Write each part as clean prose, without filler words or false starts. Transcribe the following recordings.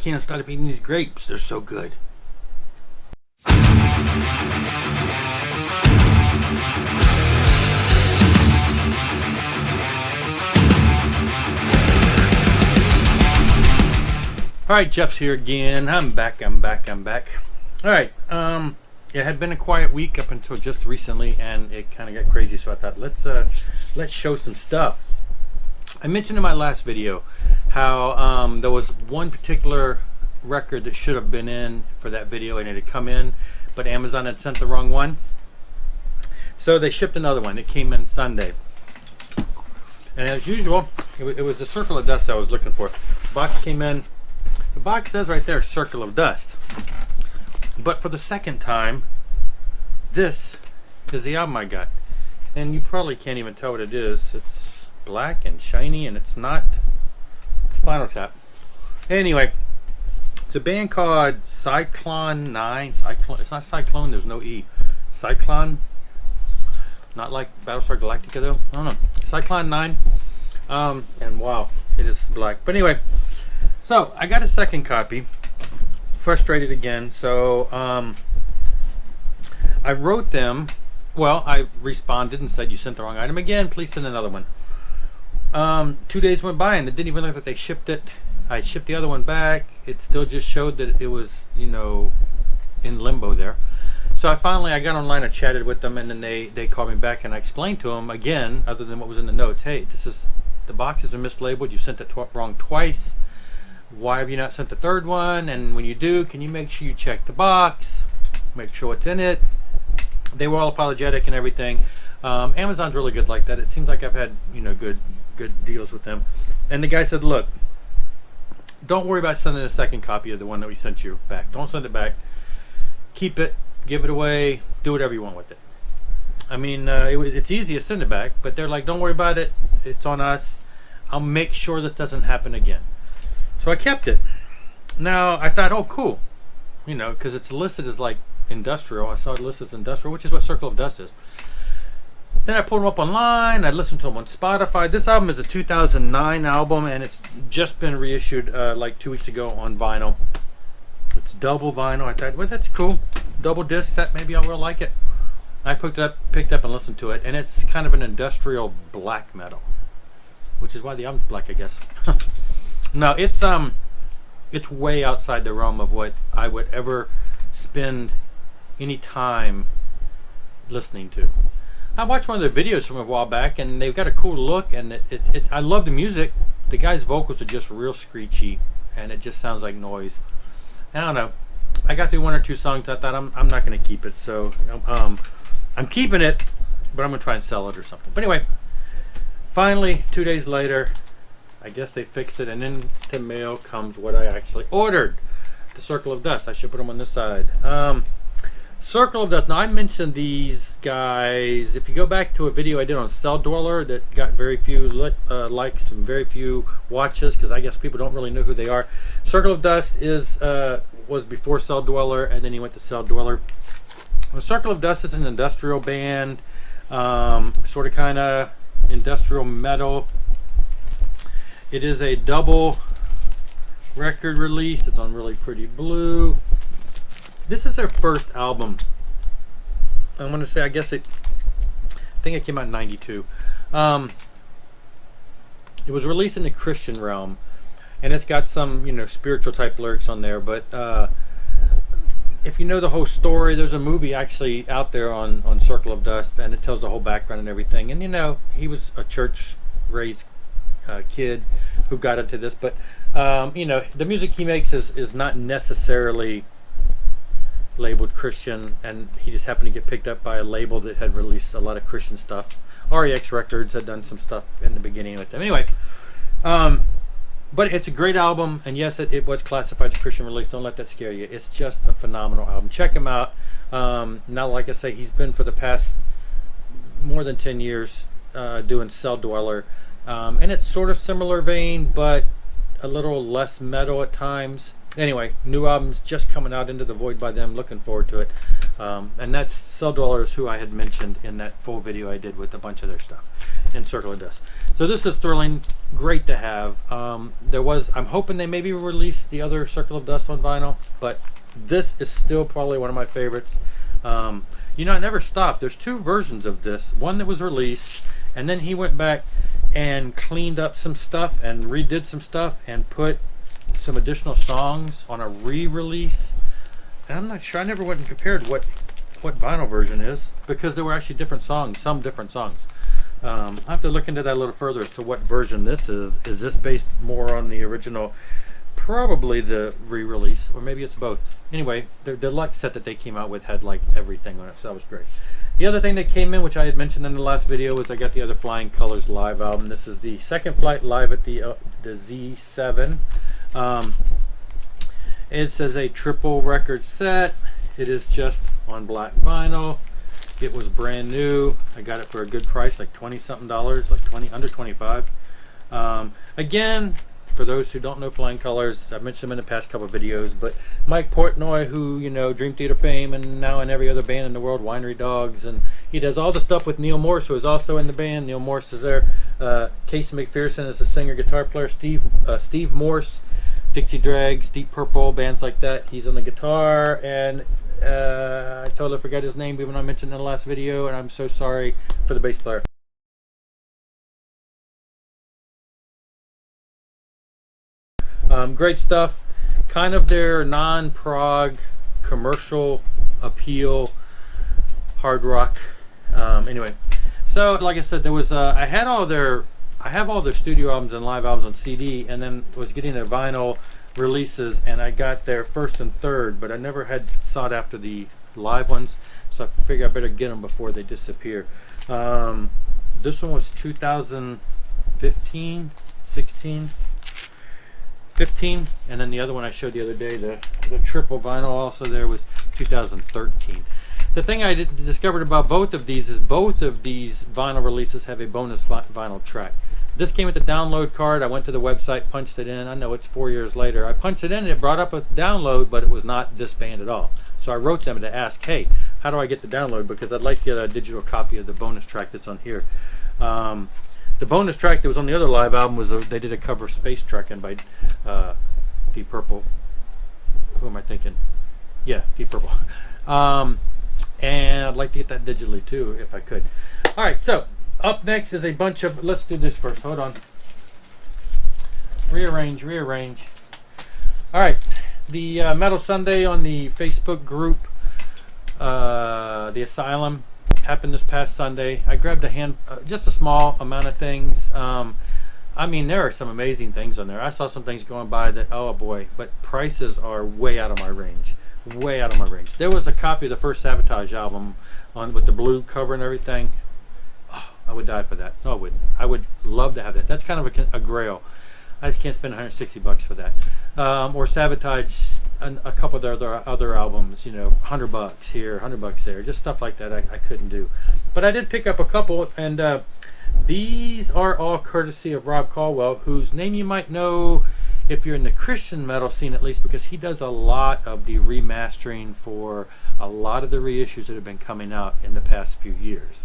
can't stop eating these grapes. They're so good. Alright, Jeff's here again. I'm back. Alright, it had been a quiet week up until just recently, and it kind of got crazy, so I thought let's show some stuff. I mentioned in my last video how there was one particular record that should have been in for that video, and it had come in, but Amazon had sent the wrong one. So they shipped another one. It came in Sunday. And as usual, it was the Circle of Dust I was looking for. The box came in. The box says right there, Circle of Dust. But for the second time, this is the album I got. And you probably can't even tell what it is. It's black and shiny, and it's not Spinal Tap. Anyway, it's a band called Cyclone 9. It's not Cyclone, there's no E. Cyclone. Not like Battlestar Galactica though. I don't know. Cyclone 9. And wow, it is black. But anyway, so I got a second copy. Frustrated again. So I wrote them. Well, I responded and said, you sent the wrong item again. Please send another one. 2 days went by and it didn't even look like they shipped it. I shipped the other one back. It still just showed that it was, you know, in limbo there. So I got online, I chatted with them, and then they called me back, and I explained to them again, other than what was in the notes, hey, the boxes are mislabeled. You sent it wrong twice. Why have you not sent the third one? And when you do, can you make sure you check the box, make sure what's in it? They were all apologetic and everything. Amazon's really good like that. It seems like I've had, you know, good deals with them. And the guy said, look, don't worry about sending a second copy of the one that we sent you back. Don't send it back. Keep it. Give it away, do whatever you want with it. I mean, it's easy to send it back, but they're like, don't worry about it. It's on us. I'll make sure this doesn't happen again. So I kept it. Now, I thought, oh, cool. You know, because it's listed as like industrial. I saw it listed as industrial, which is what Circle of Dust is. Then I pulled them up online. I listened to them on Spotify. This album is a 2009 album, and it's just been reissued like 2 weeks ago on vinyl. It's double vinyl. I thought, well, that's cool. Double disc set, maybe I will like it. I picked up and listened to it, and it's kind of an industrial black metal, which is why the album's black, I guess. No, it's way outside the realm of what I would ever spend any time listening to. I watched one of their videos from a while back, and they've got a cool look, and it's I love the music. The guy's vocals are just real screechy, and it just sounds like noise. I don't know. I got through one or two songs. I thought I'm not going to keep it, so I'm keeping it, but I'm going to try and sell it or something. But anyway, finally, 2 days later, I guess they fixed it, and into mail comes what I actually ordered: the Circle of Dust. I should put them on this side. Circle of Dust. Now, I mentioned these guys. If you go back to a video I did on Celldweller that got very few likes and very few watches, because I guess people don't really know who they are. Circle of Dust was before Celldweller, and then he went to Celldweller. Well, Circle of Dust is an industrial band, sort of kind of industrial metal. It is a double record release. It's on really pretty blue. This is their first album. I'm going to say, I think it came out in 92. It was released in the Christian realm, and it's got some, you know, spiritual type lyrics on there. But if you know the whole story, there's a movie actually out there on Circle of Dust, and it tells the whole background and everything. And you know, he was a church-raised kid who got into this. But you know, the music he makes is not necessarily labeled Christian, and he just happened to get picked up by a label that had released a lot of Christian stuff. REX Records had done some stuff in the beginning with them. Anyway, but it's a great album, and yes, it was classified as a Christian release. Don't let that scare you. It's just a phenomenal album. Check him out. Now, like I say, he's been for the past more than 10 years doing Celldweller, and it's sort of similar vein, but a little less metal at times. Anyway, new albums just coming out, Into the Void by them. Looking forward to it. And that's Cell Dwellers, who I had mentioned in that full video I did with a bunch of their stuff in Circle of Dust. So this is thrilling, great to have. I'm hoping they maybe release the other Circle of Dust on vinyl, but this is still probably one of my favorites. You know, I never stopped. There's two versions of this. One that was released, and then he went back and cleaned up some stuff and redid some stuff and put some additional songs on a re-release. And I'm not sure, I never went and compared what vinyl version is, because there were actually different songs, some different songs. I have to look into that a little further as to what version this is. Is this based more on the original? Probably the re-release, or maybe it's both. Anyway, the deluxe set that they came out with had like everything on it, so that was great. The other thing that came in, which I had mentioned in the last video, was I got the other Flying Colors live album. This is the Second Flight live at the Z7. It says a triple record set. It is just on black vinyl. It was brand new. I got it for a good price, like 20 something dollars, like 20, under 25. Again, for those who don't know Flying Colors, I've mentioned them in the past couple of videos, but Mike Portnoy, who, you know, Dream Theater fame, and now in every other band in the world, Winery Dogs, and he does all the stuff with Neil Morse, who is also in the band. Neil Morse is there. Casey McPherson is the singer, guitar player. Steve Morse, Dixie Dregs, Deep Purple, bands like that. He's on the guitar, and I totally forgot his name even though I mentioned it in the last video, and I'm so sorry for the bass player. Great stuff. Kind of their non-prog commercial appeal hard rock. Anyway, so like I said, there was I have all their studio albums and live albums on CD, and then was getting their vinyl releases, and I got their first and third, but I never had sought after the live ones, so I figured I better get them before they disappear. This one was 2015, 16. 15, and then the other one I showed the other day, the triple vinyl also there, was 2013. The thing I discovered about both of these is both of these vinyl releases have a bonus vinyl track. This came with the download card. I went to the website, punched it in. I know it's 4 years later. I punched it in and it brought up a download, but it was not this band at all. So I wrote them to ask, hey, how do I get the download? Because I'd like to get a digital copy of the bonus track that's on here. The bonus track that was on the other live album was they did a cover of Space Trekkin' by Deep Purple. Who am I thinking? Yeah, Deep Purple. And I'd like to get that digitally too, if I could. All right, so up next is a bunch of. Let's do this first. Hold on. Rearrange. All right, the Metal Sunday on the Facebook group, the Asylum, happened this past Sunday. I grabbed just a small amount of things. I mean, there are some amazing things on there. I saw some things going by that, oh boy, but prices are way out of my range. Way out of my range. There was a copy of the first Sabotage album with the blue cover and everything. Oh, I would die for that. No, I wouldn't. I would love to have that. That's kind of a grail. I just can't spend 160 bucks for that. Or Sabotage, a couple of their other albums, you know, 100 bucks here, 100 bucks there, just stuff like that I couldn't do. But I did pick up a couple, and these are all courtesy of Rob Caldwell, whose name you might know if you're in the Christian metal scene, at least, because he does a lot of the remastering for a lot of the reissues that have been coming out in the past few years.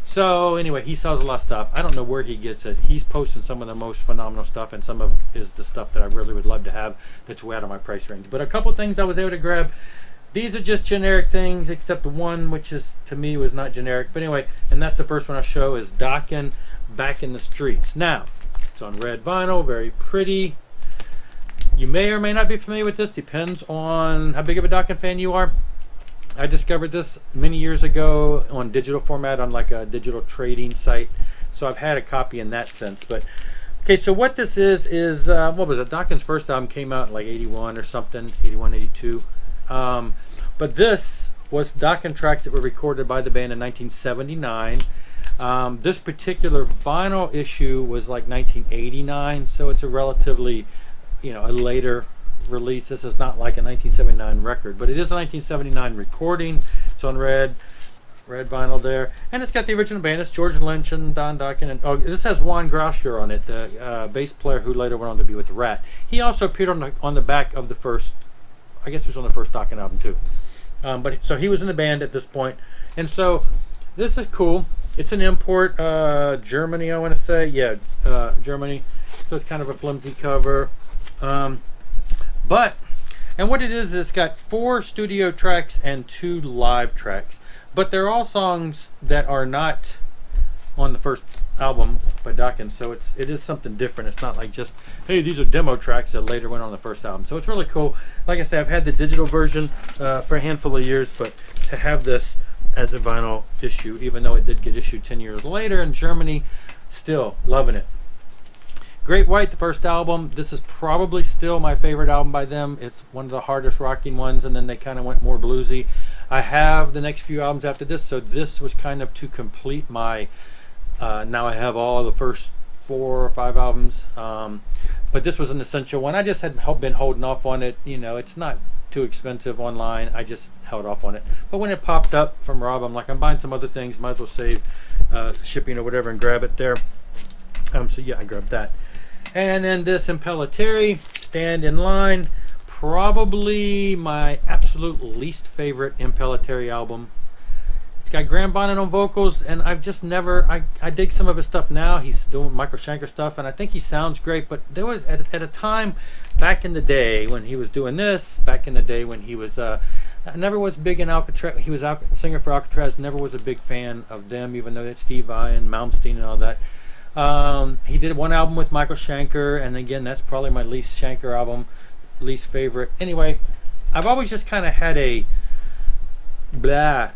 So anyway, he sells a lot of stuff. I don't know where he gets it. He's posting some of the most phenomenal stuff, and some of is the stuff that I really would love to have that's way out of my price range. But a couple things I was able to grab. These are just generic things, except one which is, to me, was not generic. But anyway, and that's the first one I'll show, is Dokken, Back in the Streets. Now, it's on red vinyl, very pretty. You may or may not be familiar with this, depends on how big of a Dokken fan you are. I discovered this many years ago on digital format on like a digital trading site. So I've had a copy in that sense. But okay, so what this is what was it? Dokken's first album came out in like 81 or something, 81, 82. But this was Dokken tracks that were recorded by the band in 1979. This particular vinyl issue was like 1989, so it's a relatively, you know, a later release. This is not like a 1979 record, but it is a 1979 recording. It's on red. Red vinyl there, and it's got the original band. It's George Lynch and Don Dokken, and oh, this has Juan Grauscher on it, the bass player who later went on to be with Rat. He also appeared on the back of the first, I guess it was on the first Dokken album too. But so he was in the band at this point, and so this is cool. It's an import, Germany, I want to say, yeah, Germany. So it's kind of a flimsy cover, but. And what it is, it's got 4 studio tracks and 2 live tracks. But they're all songs that are not on the first album by Dokken. So it is something different. It's not like just, hey, these are demo tracks that later went on the first album. So it's really cool. Like I said, I've had the digital version for a handful of years, but to have this as a vinyl issue, even though it did get issued 10 years later in Germany, still loving it. Great White, the first album. This is probably still my favorite album by them. It's one of the hardest rocking ones, and then they kind of went more bluesy. I have the next few albums after this, so this was kind of to complete my, now I have all the first 4 or 5 albums, but this was an essential one. I just had been holding off on it. You know, it's not too expensive online. I just held off on it. But when it popped up from Rob, I'm like, I'm buying some other things, might as well save shipping or whatever and grab it there. So yeah, I grabbed that. And then this Impellitteri, Stand in Line, probably my absolute least favorite Impellitteri album. It's got Graham Bonnet on vocals, and I've just never, I dig some of his stuff now. He's doing Michael Schenker stuff, and I think he sounds great, but there was, at a time back in the day when he was doing this, back in the day when he was, I never was big in Alcatraz. He was singer for Alcatraz, never was a big fan of them, even though it's Steve Vai and Malmsteen and all that. He did one album with Michael Schenker, and again, that's probably my least Schenker album, least favorite. Anyway, I've always just kind of had a blah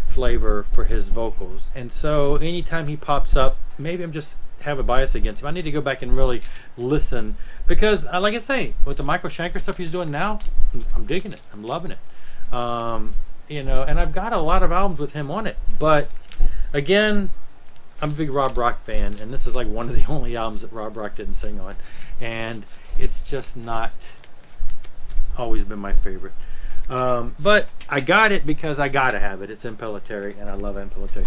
flavor for his vocals, and so anytime he pops up, maybe I'm just have a bias against him. I need to go back and really listen, because like I say, with the Michael Schenker stuff he's doing now, I'm digging it. I'm loving it. You know, and I've got a lot of albums with him on it, but again, I'm a big Rob Rock fan, and this is like one of the only albums that Rob Rock didn't sing on, and it's just not always been my favorite. But I got it because I gotta have it. It's Impellitteri, and I love Impellitteri.